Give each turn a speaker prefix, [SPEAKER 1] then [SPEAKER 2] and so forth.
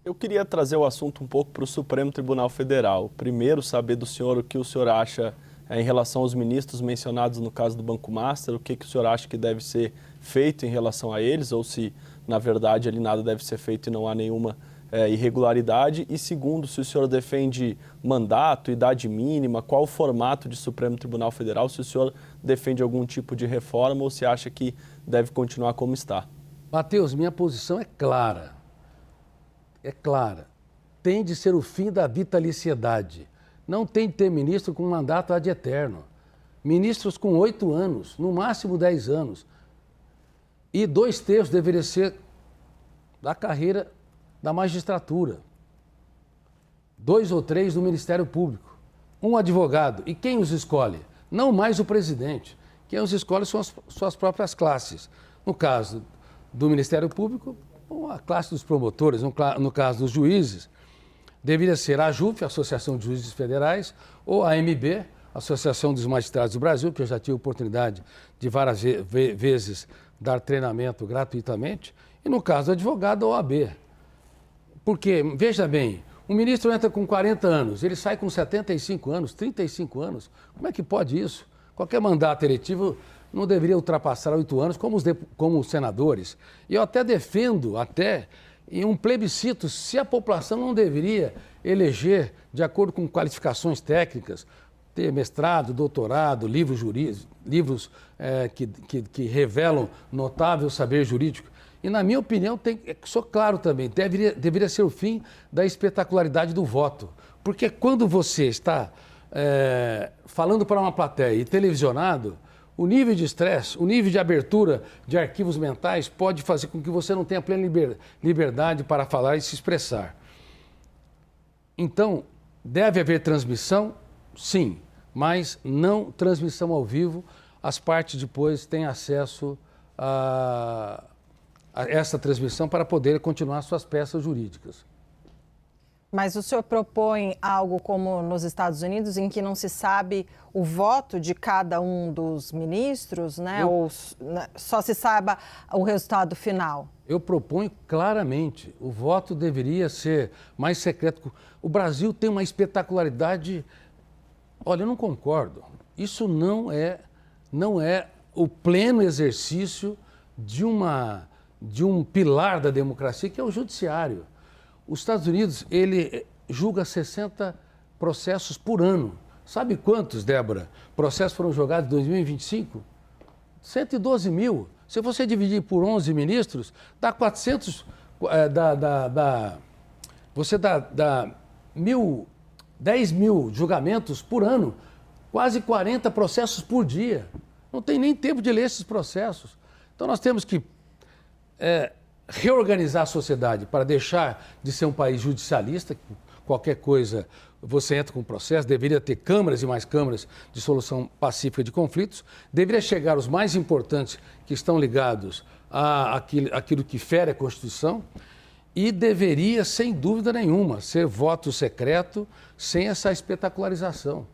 [SPEAKER 1] Eu queria trazer o assunto um pouco para o Supremo Tribunal Federal. Primeiro, saber do senhor o que o senhor acha em relação aos ministros mencionados no caso do Banco Master, o que o senhor acha que deve ser feito em relação a eles, ou se, na verdade, ali nada deve ser feito e não há nenhuma irregularidade. E segundo, se o senhor defende mandato, idade mínima, qual o formato de Supremo Tribunal Federal, se o senhor defende algum tipo de reforma ou se acha que deve continuar como está.
[SPEAKER 2] Matheus, minha posição é clara. É clara. Tem de ser o fim da vitaliciedade. Não tem de ter ministro com mandato ad eterno. Ministros com 8 anos, no máximo 10 anos. E 2/3 deveria ser da carreira da magistratura. 2 ou 3 do Ministério Público. Um advogado. E quem os escolhe? Não mais o presidente. Quem os escolhe são as suas próprias classes. No caso do Ministério Público, a classe dos promotores. No caso dos juízes, deveria ser a AJUF, Associação de Juízes Federais, ou a AMB, Associação dos Magistrados do Brasil, que eu já tive a oportunidade de várias vezes dar treinamento gratuitamente, e no caso do advogado, a OAB. Porque, veja bem, o ministro entra com 40 anos, ele sai com 75 anos, 35 anos. Como é que pode isso? Qualquer mandato eletivo não deveria ultrapassar 8 anos, como os senadores. E eu até defendo, em um plebiscito, se a população não deveria eleger, de acordo com qualificações técnicas, ter mestrado, doutorado, livros jurídicos, livros que revelam notável saber jurídico. E, na minha opinião, sou claro também, deveria ser o fim da espetacularidade do voto. Porque quando você está falando para uma plateia e televisionado, o nível de estresse, o nível de abertura de arquivos mentais pode fazer com que você não tenha plena liberdade para falar e se expressar. Então, deve haver transmissão? Sim, mas não transmissão ao vivo. As partes depois têm acesso a essa transmissão para poder continuar suas peças jurídicas.
[SPEAKER 3] Mas o senhor propõe algo como nos Estados Unidos, em que não se sabe o voto de cada um dos ministros, né? Ou só se saiba o resultado final?
[SPEAKER 2] Eu proponho claramente, o voto deveria ser mais secreto. O Brasil tem uma espetacularidade. Olha, eu não concordo. Isso não é o pleno exercício de um pilar da democracia, que é o judiciário. Os Estados Unidos, ele julga 60 processos por ano. Sabe quantos, Débora, processos foram julgados em 2025? 112 mil. Se você dividir por 11 ministros, dá 400, você dá 10 mil julgamentos por ano, quase 40 processos por dia. Não tem nem tempo de ler esses processos. Então nós temos que reorganizar a sociedade para deixar de ser um país judicialista. Qualquer coisa você entra com um processo, deveria ter câmaras e mais câmaras de solução pacífica de conflitos, deveria chegar os mais importantes que estão ligados àquilo que fere a Constituição e deveria, sem dúvida nenhuma, ser voto secreto sem essa espetacularização.